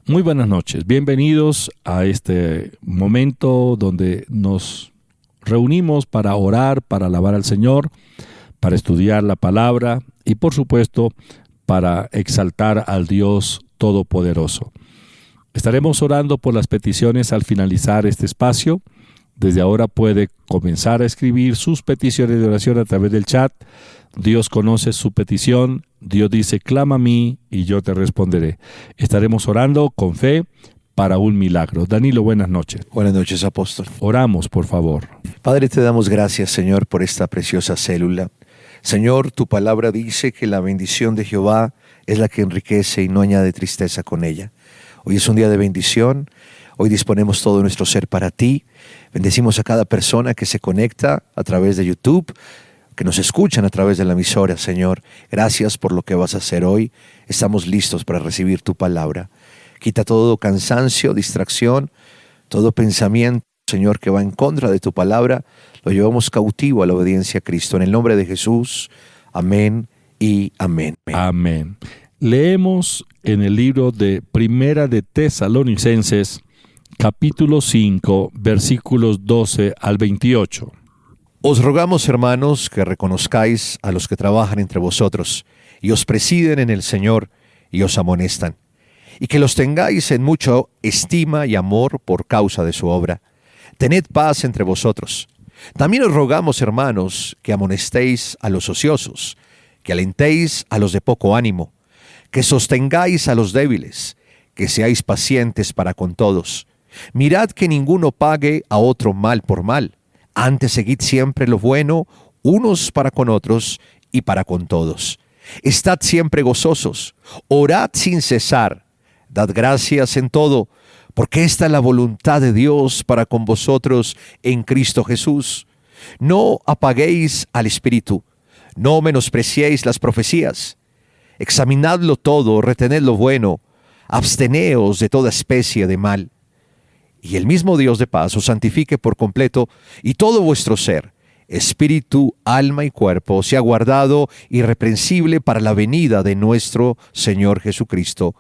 Muy buenas noches, bienvenidos a este momento donde nos reunimos para orar, para alabar al Señor, para estudiar la palabra y por supuesto para exaltar al Dios Todopoderoso. Estaremos orando por las peticiones al finalizar este espacio. Desde ahora puede comenzar a escribir sus peticiones de oración a través del chat. Dios conoce su petición. Dios dice, clama a mí y yo te responderé. Estaremos orando con fe para un milagro. Danilo, buenas noches. Buenas noches, apóstol. Oramos, por favor. Padre, te damos gracias, Señor, por esta preciosa célula. Señor, tu palabra dice que la bendición de Jehová es la que enriquece y no añade tristeza con ella. Hoy es un día de bendición. Hoy disponemos todo nuestro ser para ti. Bendecimos a cada persona que se conecta a través de YouTube, que nos escuchan a través de la emisora, Señor. Gracias por lo que vas a hacer hoy. Estamos listos para recibir tu palabra. Quita todo cansancio, distracción, todo pensamiento, Señor, que va en contra de tu palabra. Lo llevamos cautivo a la obediencia a Cristo. En el nombre de Jesús, amén y amén. Amén. Leemos en el libro de Primera de Tesalonicenses, capítulo 5, versículos 12 al 28. Os rogamos, hermanos, que reconozcáis a los que trabajan entre vosotros y os presiden en el Señor y os amonestan, y que los tengáis en mucha estima y amor por causa de su obra. Tened paz entre vosotros. También os rogamos, hermanos, que amonestéis a los ociosos, que alentéis a los de poco ánimo, que sostengáis a los débiles, que seáis pacientes para con todos. Mirad que ninguno pague a otro mal por mal. Antes seguid siempre lo bueno, unos para con otros y para con todos. Estad siempre gozosos, orad sin cesar, dad gracias en todo, porque esta es la voluntad de Dios para con vosotros en Cristo Jesús. No apaguéis al Espíritu, no menospreciéis las profecías. Examinadlo todo, retened lo bueno, absteneos de toda especie de mal. Y el mismo Dios de paz os santifique por completo, y todo vuestro ser, espíritu, alma y cuerpo, sea guardado irreprensible para la venida de nuestro Señor Jesucristo.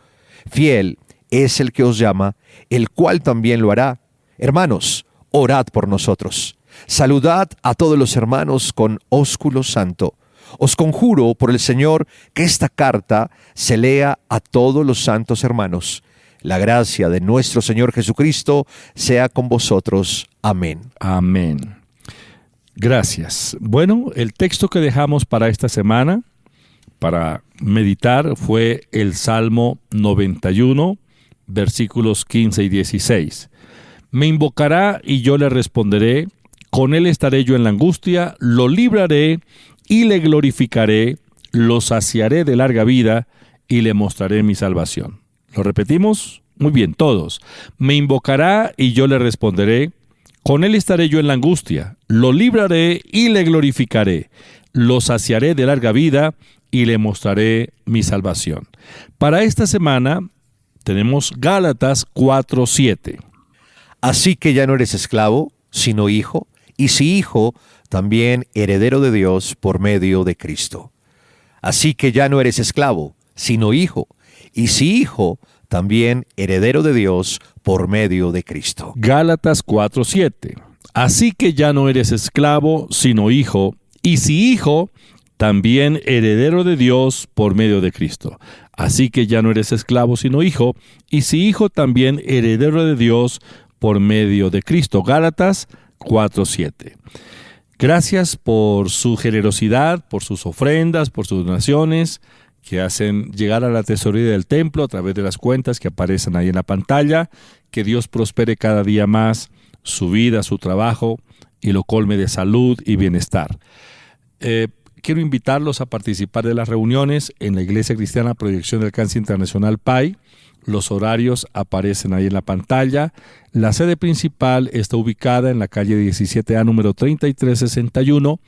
Fiel es el que os llama, el cual también lo hará. Hermanos, orad por nosotros. Saludad a todos los hermanos con ósculo santo. Os conjuro por el Señor que esta carta se lea a todos los santos hermanos. La gracia de nuestro Señor Jesucristo sea con vosotros. Amén. Amén. Gracias. Bueno, el texto que dejamos para esta semana, para meditar, fue el Salmo 91, versículos 15 y 16. Me invocará y yo le responderé, con él estaré yo en la angustia, lo libraré y le glorificaré, lo saciaré de larga vida y le mostraré mi salvación. ¿Lo repetimos? Muy bien, todos. Me invocará y yo le responderé. Con él estaré yo en la angustia. Lo libraré y le glorificaré. Lo saciaré de larga vida y le mostraré mi salvación. Para esta semana tenemos Gálatas 4:7. Así que ya no eres esclavo, sino hijo, y si hijo, también heredero de Dios por medio de Cristo. Así que ya no eres esclavo, sino hijo, y si hijo, también heredero de Dios por medio de Cristo. Gálatas 4:7. Así que ya no eres esclavo, sino hijo, y si hijo, también heredero de Dios por medio de Cristo. Así que ya no eres esclavo, sino hijo, y si hijo, también heredero de Dios por medio de Cristo. Gálatas 4:7. Gracias por su generosidad, por sus ofrendas, por sus donaciones, que hacen llegar a la tesorería del templo a través de las cuentas que aparecen ahí en la pantalla. Que Dios prospere cada día más su vida, su trabajo, y lo colme de salud y bienestar. Quiero invitarlos a participar de las reuniones en la Iglesia Cristiana Proyección de Alcance Internacional PAI. Los horarios aparecen ahí en la pantalla. La sede principal está ubicada en la calle 17A, número 3361.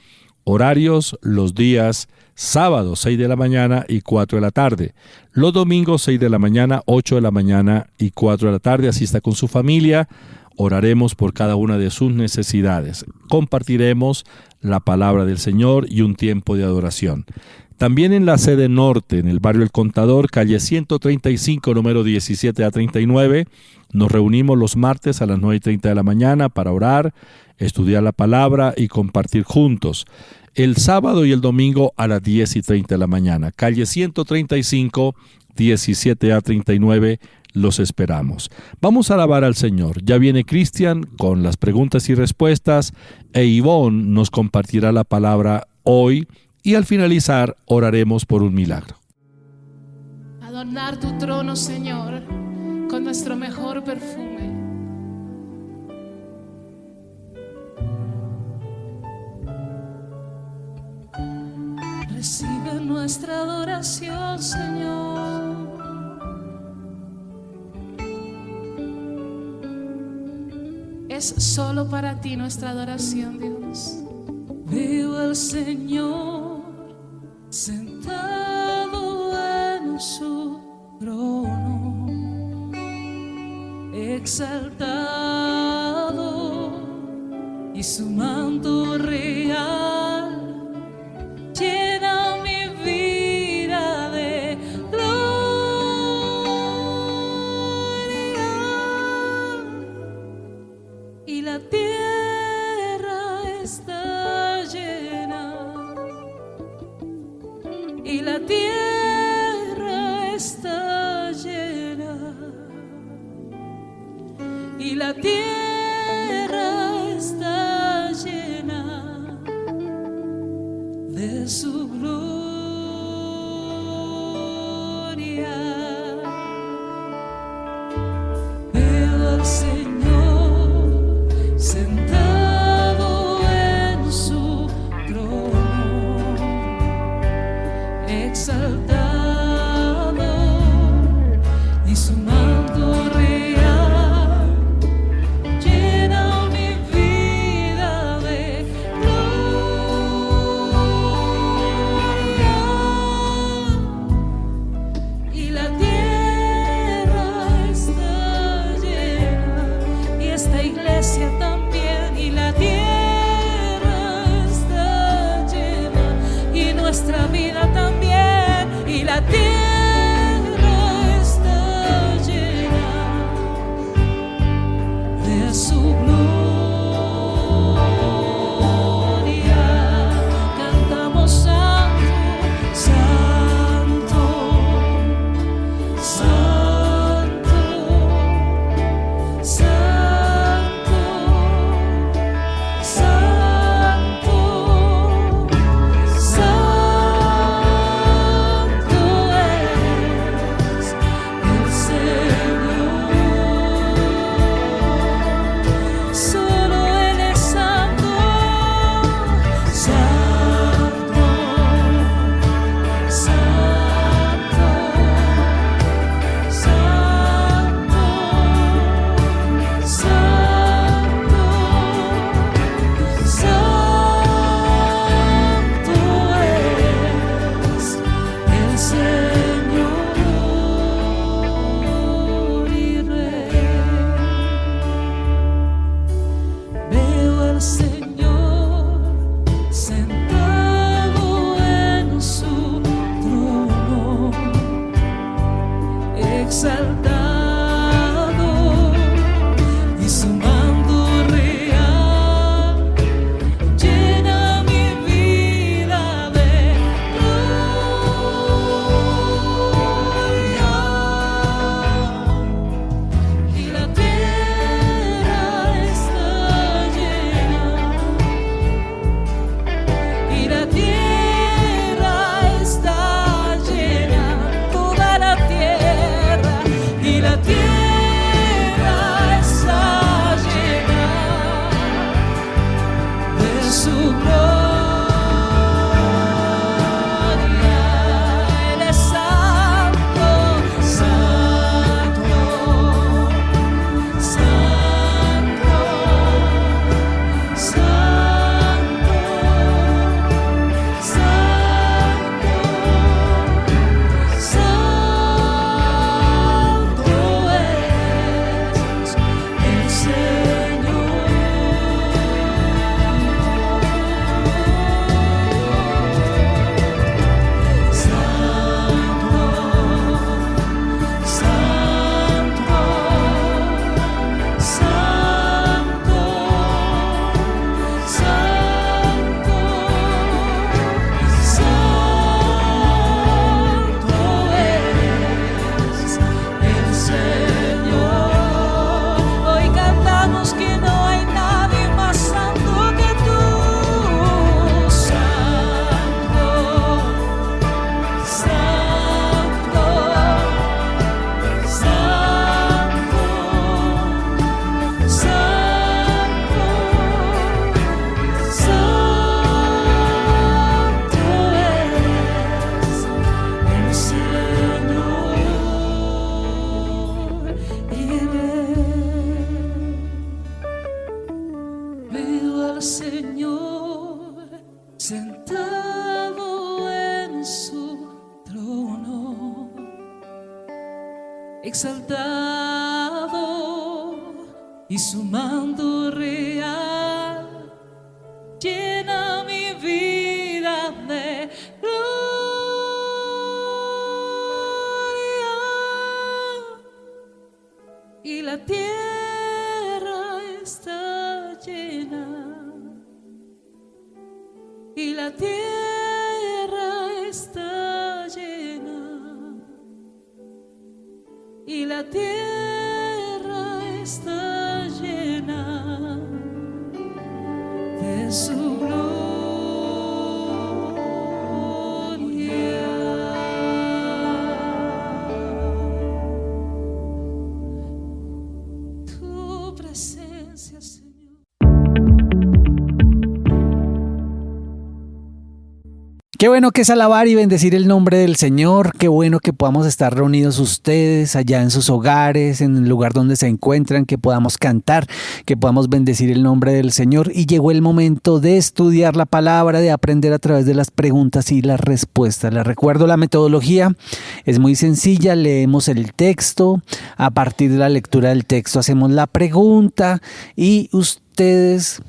Horarios los días sábados 6 de la mañana y 4 de la tarde. Los domingos 6 de la mañana, 8 de la mañana y 4 de la tarde. Asista con su familia. Oraremos por cada una de sus necesidades. Compartiremos la palabra del Señor y un tiempo de adoración. También en la sede norte, en el barrio El Contador, calle 135, número 17 a 39, nos reunimos los martes a las 9:30 de la mañana para orar, estudiar la palabra y compartir juntos. El sábado y el domingo a las 10:30 de la mañana, calle 135, 17 a 39, los esperamos. Vamos a alabar al Señor. Ya viene Cristian con las preguntas y respuestas e Ivonne nos compartirá la palabra hoy y al finalizar oraremos por un milagro. Adornar tu trono, Señor, con nuestro mejor perfume. Recibe nuestra adoración, Señor. Es solo para ti nuestra adoración, Dios. Veo al Señor sentado en su trono, exaltado, y su manto real llena mi vida de gloria, y la tierra está llena, y la tierra está llena, y la tierra está llena de su gloria. Veo al Señor sentado en su trono, exaltado, y su manto real llena mi vida de gloria, y la tierra está llena, y esta iglesia también, y la tierra está llena, y nuestra vida también, y la tierra está llena de su gloria. Cantamos santo, santo, santo, santo, santo, santo es el Señor. Solo Él es santo, santo, santo, santo, santo, santo es el Señor y Rey. Veo al Señor sentado en su trono, exaltado, y su manto real llena mi vida de gloria, y la tierra está llena, y la tierra está llena, toda la tierra, y la tierra está llena de su gloria. Él es santo, santo, santo, santo, santo, santo es exaltado y su mando real llena mi vida de gloria y la tierra está llena y la tierra está llena y la tierra está llena de su gloria. Tu presencia, Señor. Qué bueno que es alabar y bendecir el nombre del Señor. Qué bueno que podamos estar reunidos ustedes allá en sus hogares, en el lugar donde se encuentran, que podamos cantar, que podamos bendecir el nombre del Señor. Y llegó el momento de estudiar la palabra, de aprender a través de las preguntas y las respuestas. Les recuerdo la metodología. Es muy sencilla. Leemos el texto. A partir de la lectura del texto hacemos la pregunta y ustedes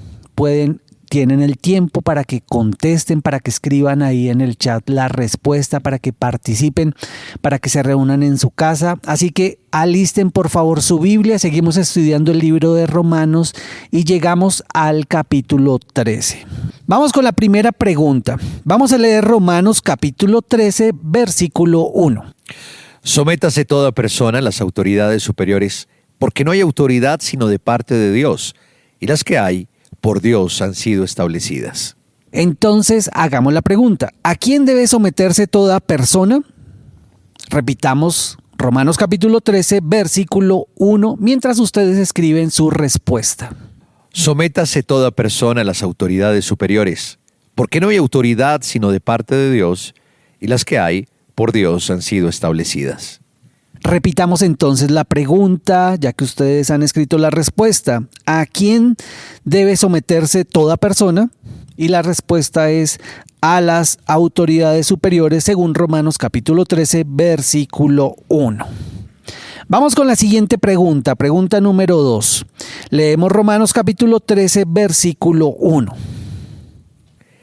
tienen el tiempo para que contesten, para que escriban ahí en el chat la respuesta, para que participen, para que se reúnan en su casa. Así que alisten por favor su Biblia. Seguimos estudiando el libro de Romanos y llegamos al capítulo 13. Vamos con la primera pregunta. Vamos a leer Romanos capítulo 13, versículo 1. Sométase toda persona a las autoridades superiores, porque no hay autoridad sino de parte de Dios, y las que hay, por Dios han sido establecidas. Entonces, hagamos la pregunta. ¿A quién debe someterse toda persona? Repitamos Romanos capítulo 13, versículo 1, mientras ustedes escriben su respuesta. Sométase toda persona a las autoridades superiores, porque no hay autoridad sino de parte de Dios, y las que hay, por Dios han sido establecidas. Repitamos entonces la pregunta, ya que ustedes han escrito la respuesta. ¿A quién debe someterse toda persona? Y la respuesta es a las autoridades superiores según Romanos capítulo 13, versículo 1. Vamos con la siguiente pregunta, pregunta número 2. Leemos Romanos capítulo 13, versículo 1.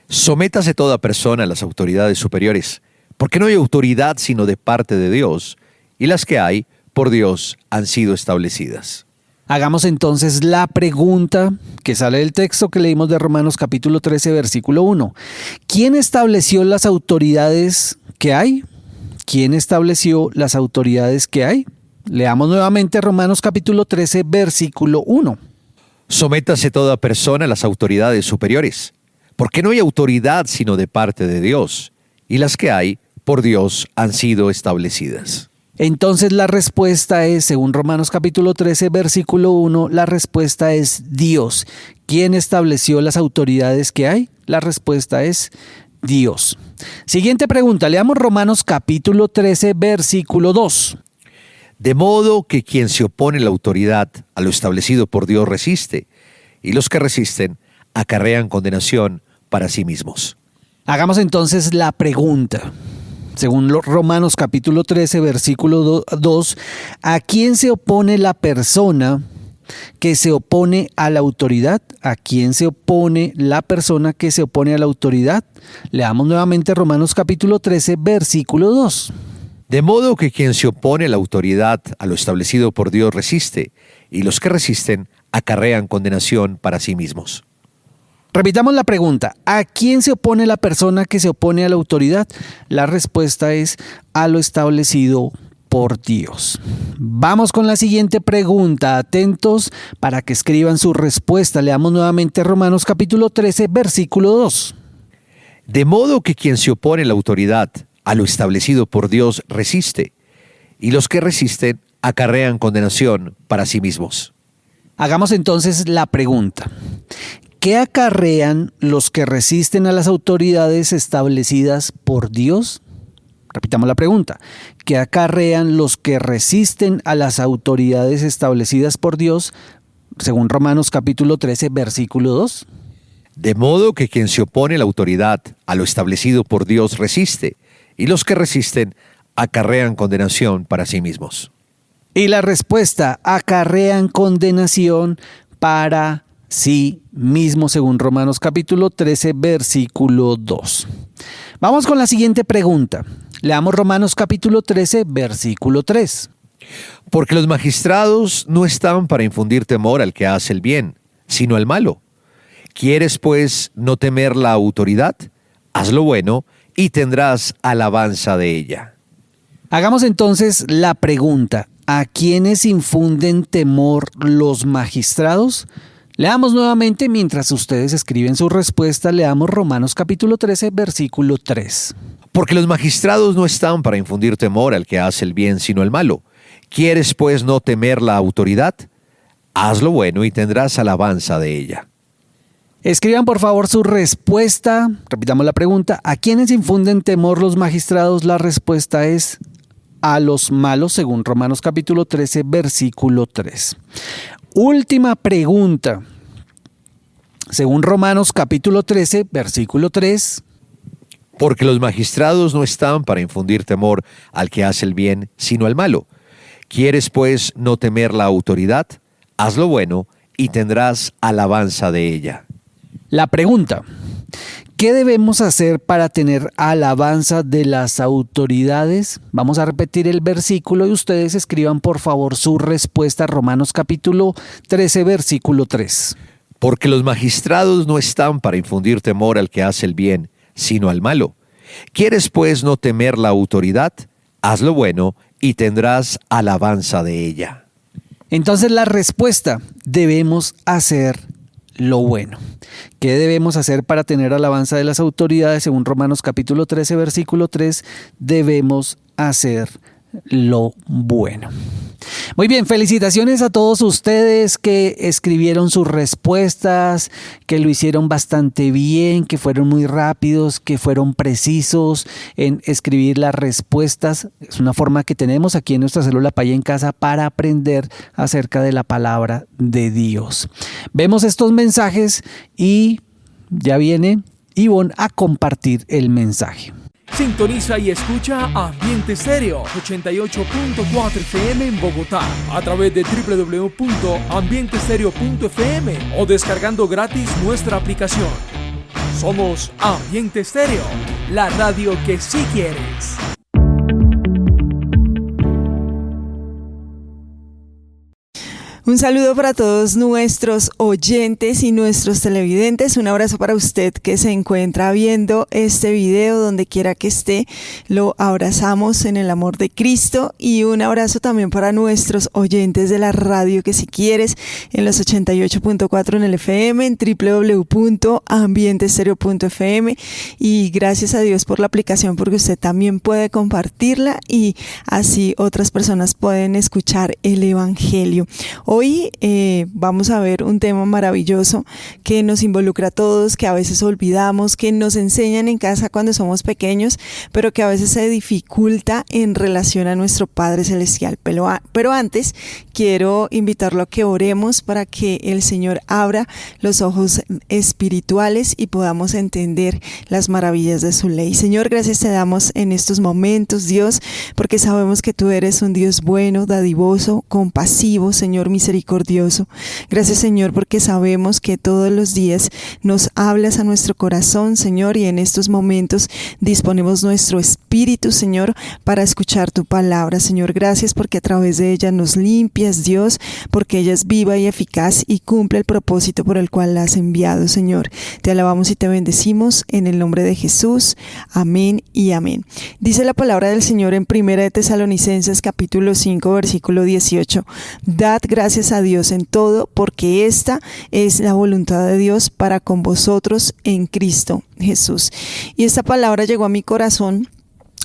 Sométase toda persona a las autoridades superiores, porque no hay autoridad sino de parte de Dios, y las que hay, por Dios, han sido establecidas. Hagamos entonces la pregunta que sale del texto que leímos de Romanos capítulo 13, versículo 1. ¿Quién estableció las autoridades que hay? ¿Quién estableció las autoridades que hay? Leamos nuevamente Romanos capítulo 13, versículo 1. Sométase toda persona a las autoridades superiores, porque no hay autoridad sino de parte de Dios, y las que hay, por Dios, han sido establecidas. Entonces la respuesta es, según Romanos capítulo 13, versículo 1, la respuesta es Dios. ¿Quién estableció las autoridades que hay? La respuesta es Dios. Siguiente pregunta, leamos Romanos capítulo 13, versículo 2. De modo que quien se opone a la autoridad, a lo establecido por Dios, resiste, y los que resisten acarrean condenación para sí mismos. Hagamos entonces la pregunta. Según Romanos capítulo 13, versículo 2, ¿a quién se opone la persona que se opone a la autoridad? ¿A quién se opone la persona que se opone a la autoridad? Leamos nuevamente Romanos capítulo 13, versículo 2. De modo que quien se opone a la autoridad, a lo establecido por Dios, resiste, y los que resisten acarrean condenación para sí mismos. Repitamos la pregunta, ¿a quién se opone la persona que se opone a la autoridad? La respuesta es a lo establecido por Dios. Vamos con la siguiente pregunta, atentos para que escriban su respuesta. Leamos nuevamente Romanos capítulo 13, versículo 2. De modo que quien se opone a la autoridad, a lo establecido por Dios, resiste, y los que resisten acarrean condenación para sí mismos. Hagamos entonces la pregunta. ¿Qué acarrean los que resisten a las autoridades establecidas por Dios? Repitamos la pregunta. ¿Qué acarrean los que resisten a las autoridades establecidas por Dios? Según Romanos capítulo 13, versículo 2. De modo que quien se opone a la autoridad, a lo establecido por Dios, resiste, y los que resisten acarrean condenación para sí mismos. Y la respuesta: acarrean condenación para sí mismo, según Romanos capítulo 13, versículo 2. Vamos con la siguiente pregunta. Leamos Romanos capítulo 13, versículo 3. Porque los magistrados no estaban para infundir temor al que hace el bien, sino al malo. ¿Quieres, pues, no temer la autoridad? Haz lo bueno y tendrás alabanza de ella. Hagamos entonces la pregunta: ¿a quiénes infunden temor los magistrados? Leamos nuevamente mientras ustedes escriben su respuesta. Leamos Romanos capítulo 13, versículo 3. Porque los magistrados no estaban para infundir temor al que hace el bien, sino al malo. ¿Quieres, pues, no temer la autoridad? Haz lo bueno y tendrás alabanza de ella. Escriban por favor su respuesta. Repitamos la pregunta: ¿a quiénes infunden temor los magistrados? La respuesta es a los malos, según Romanos capítulo 13, versículo 3. Última pregunta. Según Romanos capítulo 13, versículo 3. Porque los magistrados no estaban para infundir temor al que hace el bien, sino al malo. ¿Quieres, pues, no temer la autoridad? Haz lo bueno y tendrás alabanza de ella. La pregunta: ¿qué debemos hacer para tener alabanza de las autoridades? Vamos a repetir el versículo y ustedes escriban por favor su respuesta. Romanos capítulo 13, versículo 3. Porque los magistrados no están para infundir temor al que hace el bien, sino al malo. ¿Quieres, pues, no temer la autoridad? Haz lo bueno y tendrás alabanza de ella. Entonces la respuesta: debemos hacer lo bueno. ¿Qué debemos hacer para tener alabanza de las autoridades? Según Romanos capítulo 13, versículo 3, debemos hacer lo bueno. Muy bien, felicitaciones a todos ustedes que escribieron sus respuestas, que lo hicieron bastante bien, que fueron muy rápidos, que fueron precisos en escribir las respuestas. Es una forma que tenemos aquí en nuestra célula Paya en Casa para aprender acerca de la palabra de Dios. Vemos estos mensajes y ya viene Ivonne a compartir el mensaje. Sintoniza y escucha Ambiente Estéreo 88.4 FM en Bogotá a través de www.ambientestereo.fm o descargando gratis nuestra aplicación. Somos Ambiente Estéreo, la radio que sí quieres. Un saludo para todos nuestros oyentes y nuestros televidentes. Un abrazo para usted que se encuentra viendo este video donde quiera que esté. Lo abrazamos en el amor de Cristo, y un abrazo también para nuestros oyentes de la radio que si quieres en los 88.4 en el FM, en www.ambientestereo.fm, y gracias a Dios por la aplicación, porque usted también puede compartirla y así otras personas pueden escuchar el Evangelio. Hoy vamos a ver un tema maravilloso que nos involucra a todos, que a veces olvidamos, que nos enseñan en casa cuando somos pequeños, pero que a veces se dificulta en relación a nuestro Padre Celestial. Pero antes quiero invitarlo a que oremos para que el Señor abra los ojos espirituales y podamos entender las maravillas de su ley. Señor, gracias te damos en estos momentos, Dios, porque sabemos que tú eres un Dios bueno, dadivoso, compasivo, Señor, misericordioso. Gracias, Señor, porque sabemos que todos los días nos hablas a nuestro corazón, Señor, y en estos momentos disponemos nuestro espíritu, Señor, para escuchar tu palabra. Señor, gracias porque a través de ella nos limpias, Dios, porque ella es viva y eficaz y cumple el propósito por el cual la has enviado, Señor. Te alabamos y te bendecimos en el nombre de Jesús. Amén y amén. Dice la palabra del Señor en 1 de Tesalonicenses capítulo 5, versículo 18. Dad gracias a Dios en todo, porque esta es la voluntad de Dios para con vosotros en Cristo Jesús. Y esta palabra llegó a mi corazón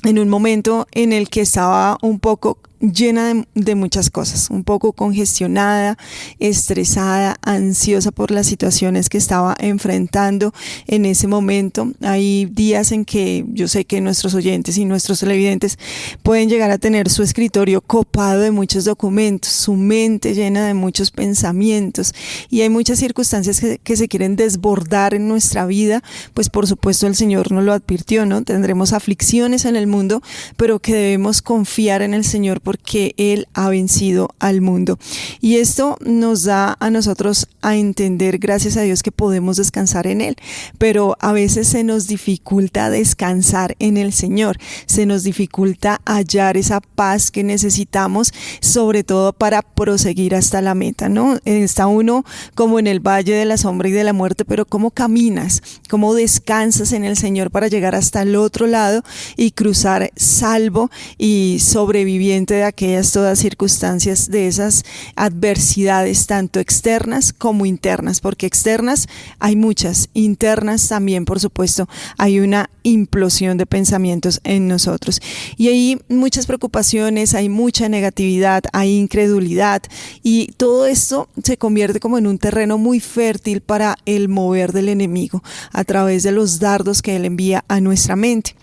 en un momento en el que estaba un poco llena de muchas cosas, un poco congestionada, estresada, ansiosa por las situaciones que estaba enfrentando en ese momento. Hay días en que yo sé que nuestros oyentes y nuestros televidentes pueden llegar a tener su escritorio copado de muchos documentos, su mente llena de muchos pensamientos, y hay muchas circunstancias que se quieren desbordar en nuestra vida. Pues por supuesto el Señor nos lo advirtió, ¿no? Tendremos aflicciones en el mundo, pero que debemos confiar en el Señor, porque Él ha vencido al mundo. Y esto nos da a nosotros a entender, gracias a Dios, que podemos descansar en Él, pero a veces se nos dificulta descansar en el Señor, se nos dificulta hallar esa paz que necesitamos, sobre todo para proseguir hasta la meta, ¿no? Está uno como en el valle de la sombra y de la muerte, pero ¿cómo caminas? ¿Cómo descansas en el Señor para llegar hasta el otro lado y cruzar salvo y sobreviviente de aquellas todas circunstancias, de esas adversidades, tanto externas como internas? Porque externas hay muchas, internas también, por supuesto, hay una implosión de pensamientos en nosotros. Y hay muchas preocupaciones, hay mucha negatividad, hay incredulidad, y todo esto se convierte como en un terreno muy fértil para el mover del enemigo a través de los dardos que él envía a nuestra mente.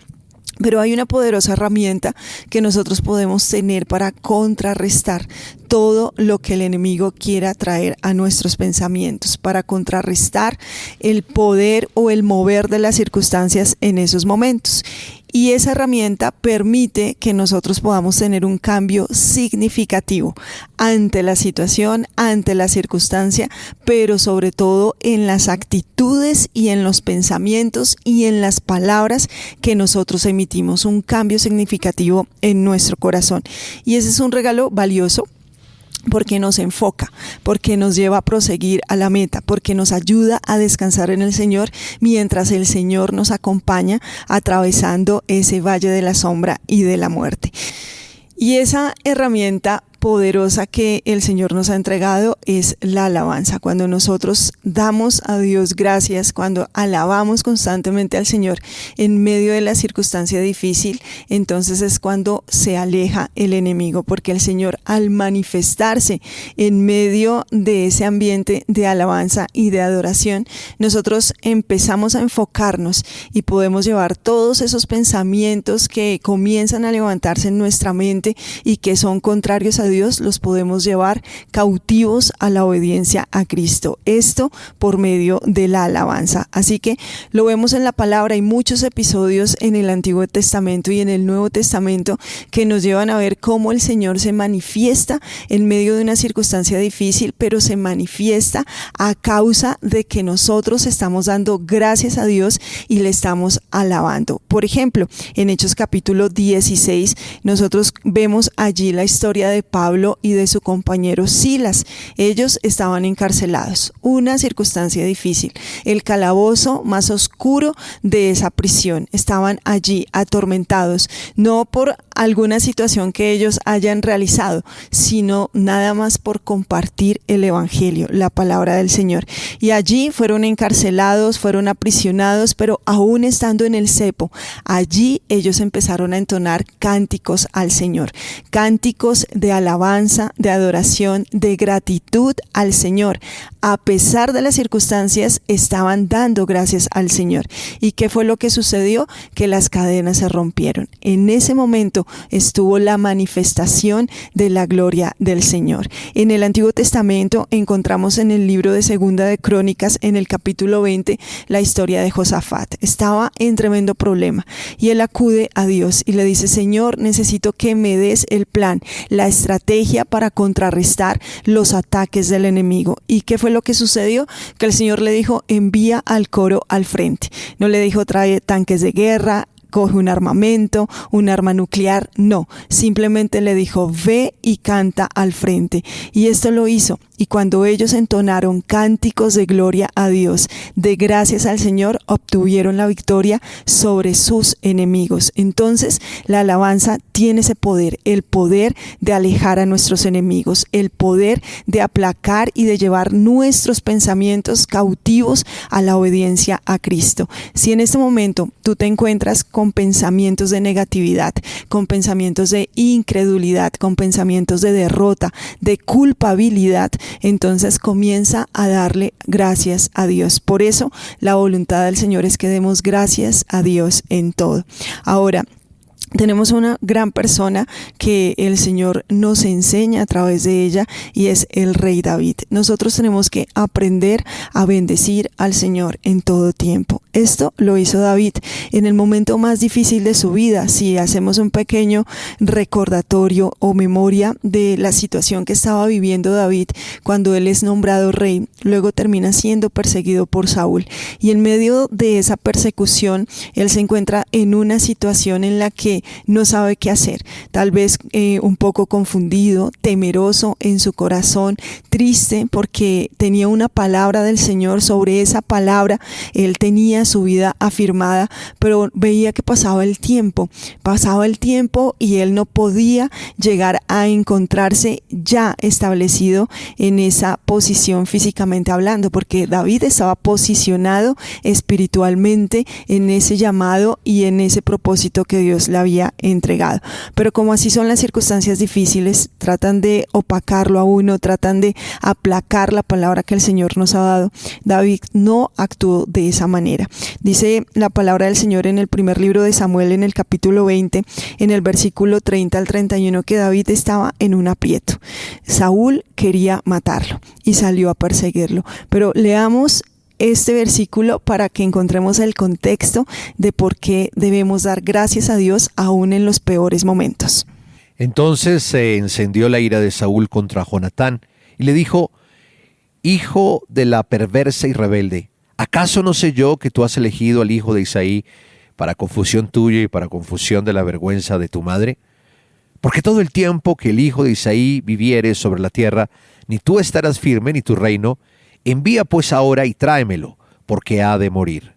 Pero hay una poderosa herramienta que nosotros podemos tener para contrarrestar todo lo que el enemigo quiera traer a nuestros pensamientos, para contrarrestar el poder o el mover de las circunstancias en esos momentos. Y esa herramienta permite que nosotros podamos tener un cambio significativo ante la situación, ante la circunstancia, pero sobre todo en las actitudes y en los pensamientos y en las palabras que nosotros emitimos, un cambio significativo en nuestro corazón. Y ese es un regalo valioso, porque nos enfoca, porque nos lleva a proseguir a la meta, porque nos ayuda a descansar en el Señor mientras el Señor nos acompaña atravesando ese valle de la sombra y de la muerte. Y esa herramienta poderosa que el Señor nos ha entregado es la alabanza. Cuando nosotros damos a Dios gracias, cuando alabamos constantemente al Señor en medio de la circunstancia difícil, entonces es cuando se aleja el enemigo, porque el Señor, al manifestarse en medio de ese ambiente de alabanza y de adoración, nosotros empezamos a enfocarnos y podemos llevar todos esos pensamientos que comienzan a levantarse en nuestra mente y que son contrarios a Dios, los podemos llevar cautivos a la obediencia a Cristo. Esto por medio de la alabanza. Así que lo vemos en la palabra. Hay muchos episodios en el Antiguo Testamento y en el Nuevo Testamento que nos llevan a ver cómo el Señor se manifiesta en medio de una circunstancia difícil, pero se manifiesta a causa de que nosotros estamos dando gracias a Dios y le estamos alabando. Por ejemplo, en Hechos capítulo 16, nosotros vemos allí la historia de Pablo y de su compañero Silas. Ellos estaban encarcelados, una circunstancia difícil, el calabozo más oscuro de esa prisión. Estaban allí atormentados, no por alguna situación que ellos hayan realizado, sino nada más por compartir el evangelio, la palabra del Señor. Y allí fueron encarcelados, fueron aprisionados, pero aún estando en el cepo, allí ellos empezaron a entonar cánticos al Señor, cánticos de alabanza, de adoración, de gratitud al Señor. A pesar de las circunstancias, estaban dando gracias al Señor. ¿Y qué fue lo que sucedió? Que las cadenas se rompieron. En ese momento estuvo la manifestación de la gloria del Señor. En el Antiguo Testamento encontramos en el libro de Segunda de Crónicas, en el capítulo 20, la historia de Josafat. Estaba en tremendo problema y él acude a Dios y le dice: Señor, necesito que me des el plan, la estrategia para contrarrestar los ataques del enemigo. ¿Y qué fue lo que sucedió? Que el Señor le dijo: envía al coro al frente. No le dijo: trae tanques de guerra, coge un armamento, un arma nuclear. No, simplemente le dijo: ve y canta al frente. Y esto lo hizo. Y cuando ellos entonaron cánticos de gloria a Dios, de gracias al Señor, obtuvieron la victoria sobre sus enemigos. Entonces, la alabanza tiene ese poder, el poder de alejar a nuestros enemigos, el poder de aplacar y de llevar nuestros pensamientos cautivos a la obediencia a Cristo. Si en este momento tú te encuentras con pensamientos de negatividad, con pensamientos de incredulidad, con pensamientos de derrota, de culpabilidad, entonces comienza a darle gracias a Dios. Por eso la voluntad del Señor es que demos gracias a Dios en todo. Ahora, tenemos una gran persona que el Señor nos enseña a través de ella y es el rey David. Nosotros tenemos que aprender a bendecir al Señor en todo tiempo. Esto lo hizo David en el momento más difícil de su vida. Si hacemos un pequeño recordatorio o memoria de la situación que estaba viviendo David cuando él es nombrado rey, luego termina siendo perseguido por Saúl. Y en medio de esa persecución, él se encuentra en una situación en la que no sabe qué hacer, tal vez un poco confundido, temeroso en su corazón, triste porque tenía una palabra del Señor. Sobre esa palabra él tenía su vida afirmada, pero veía que pasaba el tiempo y él no podía llegar a encontrarse ya establecido en esa posición físicamente hablando, porque David estaba posicionado espiritualmente en ese llamado y en ese propósito que Dios le había entregado. Pero como así son las circunstancias difíciles, tratan de opacarlo a uno, tratan de aplacar la palabra que el Señor nos ha dado. David no actuó de esa manera. Dice la palabra del Señor en el primer libro de Samuel, en el capítulo 20, en el versículo 30 al 31, que David estaba en un aprieto. Saúl quería matarlo y salió a perseguirlo. Pero leamos este versículo para que encontremos el contexto de por qué debemos dar gracias a Dios aún en los peores momentos. Entonces se encendió la ira de Saúl contra Jonatán y le dijo: hijo de la perversa y rebelde, ¿acaso no sé yo que tú has elegido al hijo de Isaí para confusión tuya y para confusión de la vergüenza de tu madre? Porque todo el tiempo que el hijo de Isaí viviere sobre la tierra, ni tú estarás firme ni tu reino. Envía pues ahora y tráemelo, porque ha de morir.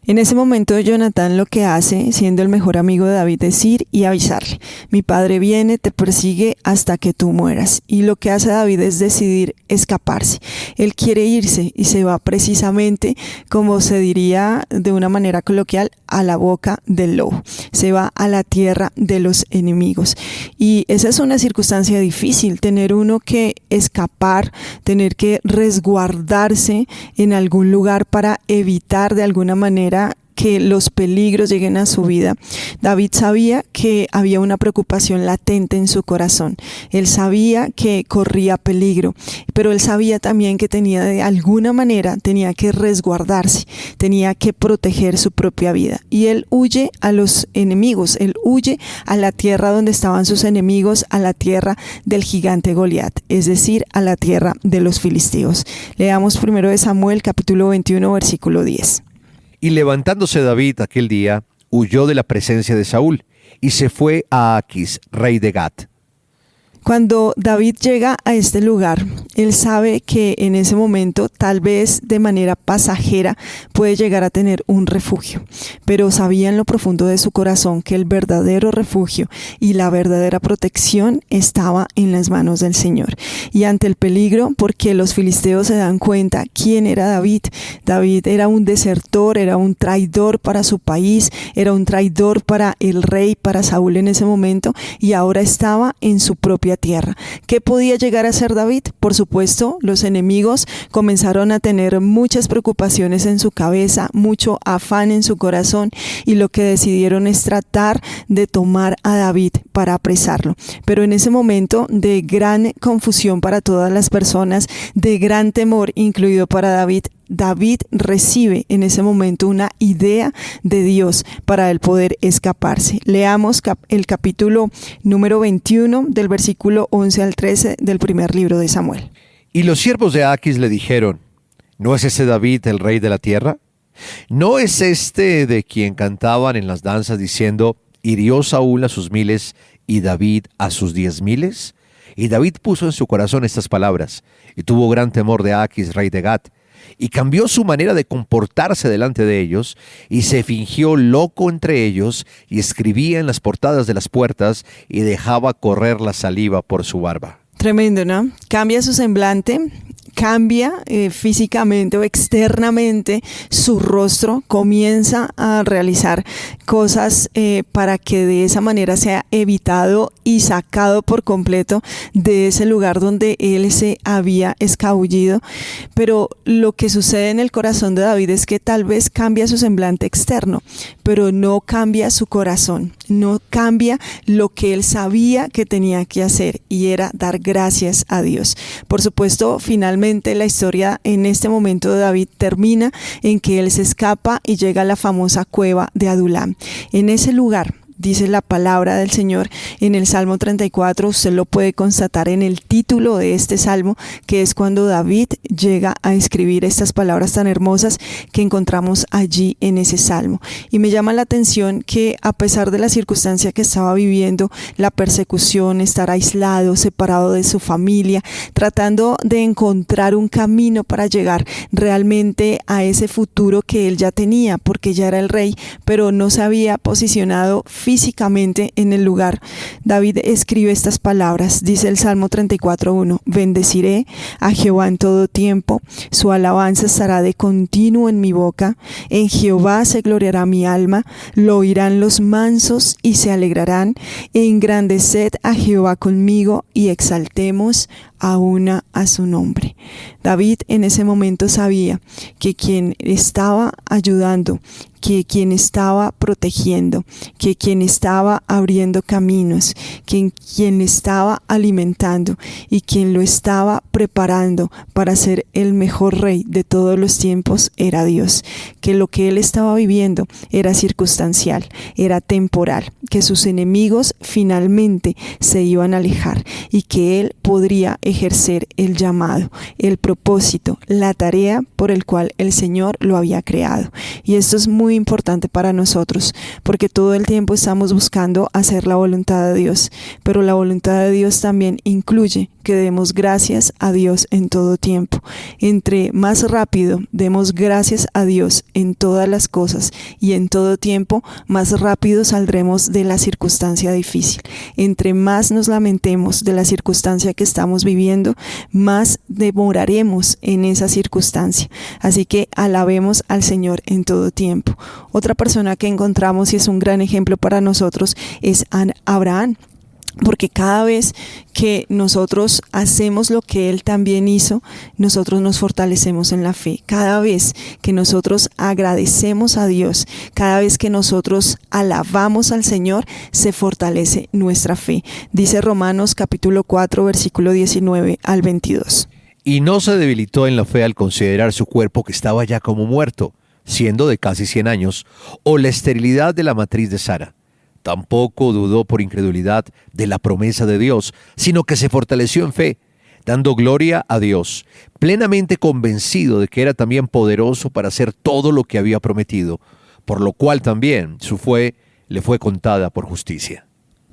En ese momento Jonatán lo que hace, siendo el mejor amigo de David, es ir y avisarle: mi padre viene, te persigue hasta que tú mueras. Y lo que hace David es decidir escaparse. Él quiere irse y se va precisamente, como se diría de una manera coloquial, a la boca del lobo. Se va a la tierra de los enemigos. Y esa es una circunstancia difícil, tener uno que escapar, tener que resguardarse en algún lugar para evitar de alguna manera que los peligros lleguen a su vida. David sabía que había una preocupación latente en su corazón. Él sabía que corría peligro, pero él sabía también que de alguna manera tenía que resguardarse, tenía que proteger su propia vida. Y él huye a los enemigos, él huye a la tierra donde estaban sus enemigos, a la tierra del gigante Goliat, es decir, a la tierra de los filisteos. Leamos primero de Samuel, capítulo 21, versículo 10. Y levantándose David aquel día, huyó de la presencia de Saúl, y se fue a Aquis, rey de Gat. Cuando David llega a este lugar, él sabe que en ese momento, tal vez de manera pasajera, puede llegar a tener un refugio, pero sabía en lo profundo de su corazón que el verdadero refugio y la verdadera protección estaba en las manos del Señor. Y ante el peligro, porque los filisteos se dan cuenta quién era David. David era un desertor, era un traidor para su país, era un traidor para el rey, para Saúl en ese momento, y ahora estaba en su propia tierra. ¿Qué podía llegar a ser David? Por supuesto, los enemigos comenzaron a tener muchas preocupaciones en su cabeza, mucho afán en su corazón, y lo que decidieron es tratar de tomar a David para apresarlo. Pero en ese momento de gran confusión para todas las personas, de gran temor incluido para David, David recibe en ese momento una idea de Dios para él poder escaparse. Leamos el capítulo número 21 del versículo 11 al 13 del primer libro de Samuel. Y los siervos de Aquis le dijeron: ¿no es ese David el rey de la tierra? ¿No es este de quien cantaban en las danzas diciendo: hirió Saúl a sus 1000 y David a sus 10,000? Y David puso en su corazón estas palabras, y tuvo gran temor de Aquis, rey de Gat, y cambió su manera de comportarse delante de ellos, y se fingió loco entre ellos, y escribía en las portadas de las puertas, y dejaba correr la saliva por su barba. Tremendo, ¿no? Cambia su semblante, cambia físicamente o externamente su rostro, comienza a realizar cosas para que de esa manera sea evitado y sacado por completo de ese lugar donde él se había escabullido. Pero lo que sucede en el corazón de David es que tal vez cambia su semblante externo, pero no cambia su corazón, no cambia lo que él sabía que tenía que hacer, y era dar gracias a Dios. Por supuesto, finalmente la historia en este momento de David termina en que él se escapa y llega a la famosa cueva de Adulam. En ese lugar, dice la palabra del Señor en el Salmo 34, usted lo puede constatar en el título de este salmo, que es cuando David llega a escribir estas palabras tan hermosas que encontramos allí en ese salmo. Y me llama la atención que a pesar de la circunstancia que estaba viviendo, la persecución, estar aislado, separado de su familia, tratando de encontrar un camino para llegar realmente a ese futuro que él ya tenía, porque ya era el rey, pero no se había posicionado físicamente en el lugar, David escribe estas palabras. Dice el Salmo 34:1: bendeciré a Jehová en todo tiempo, su alabanza estará de continuo en mi boca. En Jehová se gloriará mi alma, lo oirán los mansos y se alegrarán. Engrandeced a Jehová conmigo y exaltemos aún a su nombre. David en ese momento sabía que quien estaba ayudando, que quien estaba protegiendo, que quien estaba abriendo caminos, que quien le estaba alimentando y quien lo estaba preparando para ser el mejor rey de todos los tiempos era Dios, que lo que él estaba viviendo era circunstancial, era temporal, que sus enemigos finalmente se iban a alejar y que él podría ejercer el llamado, el propósito, la tarea por el cual el Señor lo había creado. Y esto es muy importante para nosotros, porque todo el tiempo estamos buscando hacer la voluntad de Dios, pero la voluntad de Dios también incluye que demos gracias a Dios en todo tiempo. Entre más rápido demos gracias a Dios en todas las cosas y en todo tiempo, más rápido saldremos de la circunstancia difícil. Entre más nos lamentemos de la circunstancia que estamos viviendo, más demoraremos en esa circunstancia. Así que alabemos al Señor en todo tiempo. Otra persona que encontramos y es un gran ejemplo para nosotros es Abraham. Porque cada vez que nosotros hacemos lo que Él también hizo, nosotros nos fortalecemos en la fe. Cada vez que nosotros agradecemos a Dios, cada vez que nosotros alabamos al Señor, se fortalece nuestra fe. Dice Romanos capítulo 4, versículo 19 al 22. Y no se debilitó en la fe al considerar su cuerpo que estaba ya como muerto, siendo de casi 100 años, o la esterilidad de la matriz de Sara. Tampoco dudó por incredulidad de la promesa de Dios, sino que se fortaleció en fe, dando gloria a Dios, plenamente convencido de que era también poderoso para hacer todo lo que había prometido, por lo cual también su fe le fue contada por justicia.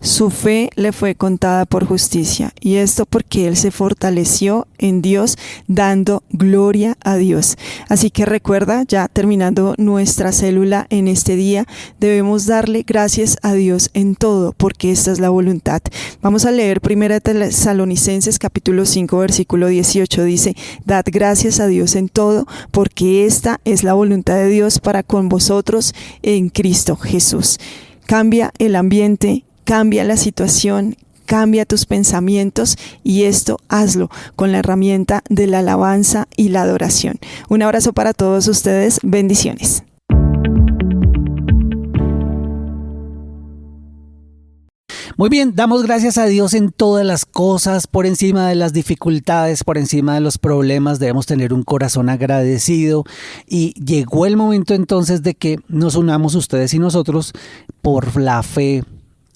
Su fe le fue contada por justicia, y esto porque él se fortaleció en Dios, dando gloria a Dios. Así que recuerda, ya terminando nuestra célula en este día, debemos darle gracias a Dios en todo, porque esta es la voluntad. Vamos a leer 1 Tesalonicenses capítulo 5 versículo 18, dice: dad gracias a Dios en todo, porque esta es la voluntad de Dios para con vosotros en Cristo Jesús. Cambia el ambiente, cambia la situación, cambia tus pensamientos, y esto hazlo con la herramienta de la alabanza y la adoración. Un abrazo para todos ustedes, bendiciones. Muy bien, damos gracias a Dios en todas las cosas, por encima de las dificultades, por encima de los problemas. Debemos tener un corazón agradecido, y llegó el momento entonces de que nos unamos ustedes y nosotros por la fe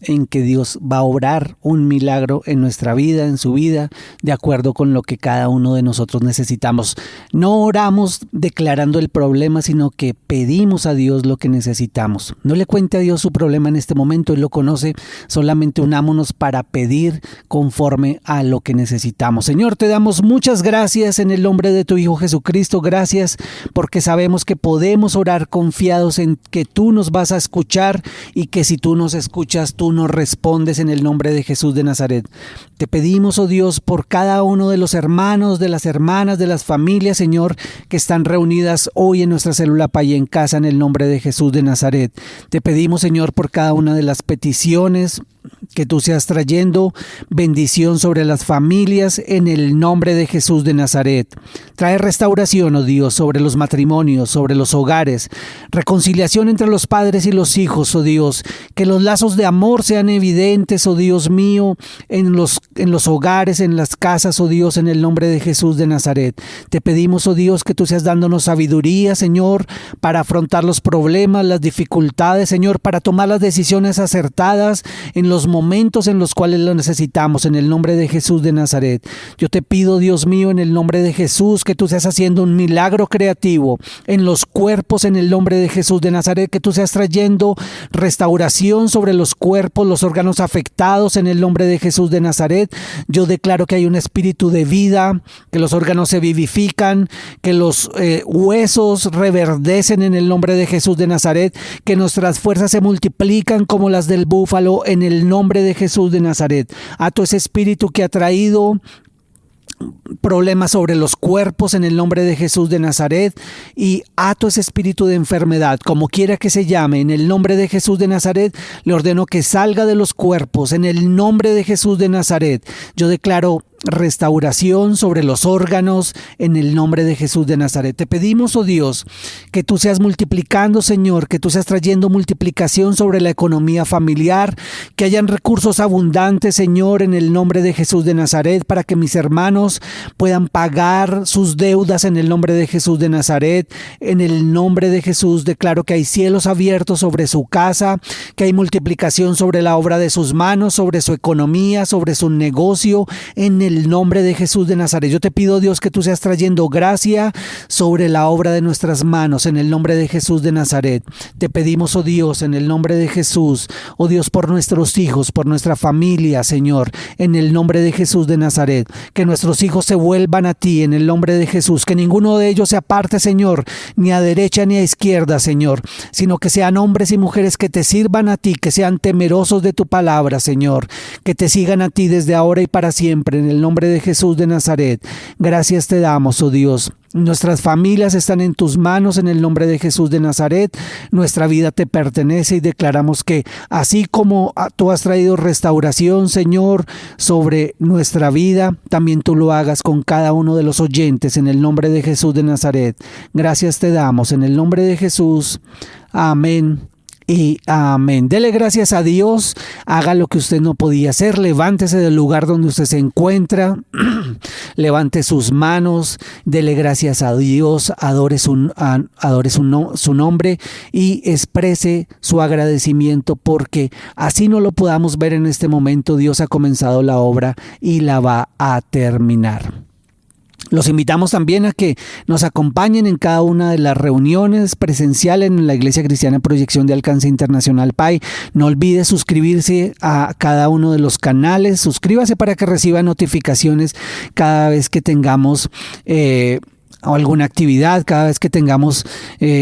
en que Dios va a obrar un milagro en nuestra vida, en su vida, de acuerdo con lo que cada uno de nosotros necesitamos. No oramos declarando el problema, sino que pedimos a Dios lo que necesitamos. No le cuente a Dios su problema en este momento, Él lo conoce. Solamente unámonos para pedir conforme a lo que necesitamos. Señor, te damos muchas gracias en el nombre de tu Hijo Jesucristo. Gracias porque sabemos que podemos orar confiados en que tú nos vas a escuchar, y que si tú nos escuchas, tú tú nos respondes en el nombre de Jesús de Nazaret. Te pedimos, oh Dios, por cada uno de los hermanos, de las hermanas, de las familias, Señor, que están reunidas hoy en nuestra célula Pay en Casa, en el nombre de Jesús de Nazaret. Te pedimos, Señor, por cada una de las peticiones, que tú seas trayendo bendición sobre las familias en el nombre de Jesús de Nazaret. Trae restauración, oh Dios, sobre los matrimonios, sobre los hogares, reconciliación entre los padres y los hijos, oh Dios, que los lazos de amor sean evidentes, oh Dios mío, en los hogares, en las casas, oh Dios, en el nombre de Jesús de Nazaret. Te pedimos, oh Dios, que tú seas dándonos sabiduría, Señor, para afrontar los problemas, las dificultades, Señor, para tomar las decisiones acertadas en los momentos en los cuales lo necesitamos, en el nombre de Jesús de Nazaret. Yo te pido, Dios mío, en el nombre de Jesús, que tú seas haciendo un milagro creativo en los cuerpos, en el nombre de Jesús de Nazaret, que tú seas trayendo restauración sobre los cuerpos, los órganos afectados, en el nombre de Jesús de Nazaret. Yo declaro que hay un espíritu de vida, que los órganos se vivifican, que los huesos reverdecen en el nombre de Jesús de Nazaret, que nuestras fuerzas se multiplican como las del búfalo, en el nombre de Jesús de Nazaret. Ato ese espíritu que ha traído problemas sobre los cuerpos en el nombre de Jesús de Nazaret, y ato ese espíritu de enfermedad, como quiera que se llame, en el nombre de Jesús de Nazaret. Le ordeno que salga de los cuerpos en el nombre de Jesús de Nazaret. Yo declaro restauración sobre los órganos en el nombre de Jesús de Nazaret. Te pedimos, oh Dios, que tú seas multiplicando, Señor, que tú seas trayendo multiplicación sobre la economía familiar, que hayan recursos abundantes, Señor, en el nombre de Jesús de Nazaret, para que mis hermanos puedan pagar sus deudas en el nombre de Jesús de Nazaret. En el nombre de Jesús declaro que hay cielos abiertos sobre su casa, que hay multiplicación sobre la obra de sus manos, sobre su economía, sobre su negocio, en el nombre de Jesús de Nazaret. Yo te pido, Dios, que tú seas trayendo gracia sobre la obra de nuestras manos, en el nombre de Jesús de Nazaret. Te pedimos, oh Dios, en el nombre de Jesús, oh Dios, por nuestros hijos, por nuestra familia, Señor, en el nombre de Jesús de Nazaret, que nuestros hijos se vuelvan a ti, en el nombre de Jesús, que ninguno de ellos se aparte, Señor, ni a derecha ni a izquierda, Señor, sino que sean hombres y mujeres que te sirvan a ti, que sean temerosos de tu palabra, Señor, que te sigan a ti desde ahora y para siempre, en el nombre de Jesús de Nazaret. Gracias te damos, oh Dios. Nuestras familias están en tus manos, en el nombre de Jesús de Nazaret. Nuestra vida te pertenece y declaramos que así como tú has traído restauración, Señor, sobre nuestra vida, también tú lo hagas con cada uno de los oyentes, en el nombre de Jesús de Nazaret. Gracias te damos, en el nombre de Jesús. Amén y amén. Dele gracias a Dios, haga lo que usted no podía hacer, levántese del lugar donde usted se encuentra, levante sus manos, dele gracias a Dios, adore su nombre y exprese su agradecimiento, porque así no lo podamos ver en este momento, Dios ha comenzado la obra y la va a terminar. Los invitamos también a que nos acompañen en cada una de las reuniones presenciales en la Iglesia Cristiana Proyección de Alcance Internacional Pay. No olvide suscribirse a cada uno de los canales. Suscríbase para que reciba notificaciones cada vez que tengamos o alguna actividad, cada vez que tengamos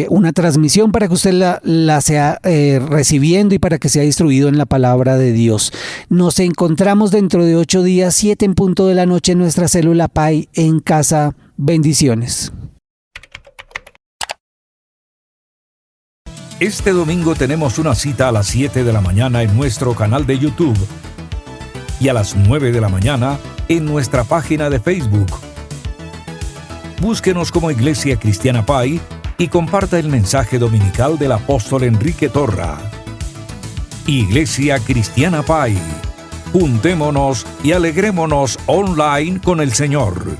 una transmisión, para que usted la sea recibiendo y para que sea instruido en la palabra de Dios. Nos encontramos dentro de 8 días, 7 en punto de la noche, en nuestra célula Pay en Casa. Bendiciones. Este domingo tenemos una cita a las 7 de la mañana en nuestro canal de YouTube y a las 9 de la mañana en nuestra página de Facebook. Búsquenos como Iglesia Cristiana Pay y comparta el mensaje dominical del apóstol Enrique Torra. Iglesia Cristiana Pay. Juntémonos y alegrémonos online con el Señor.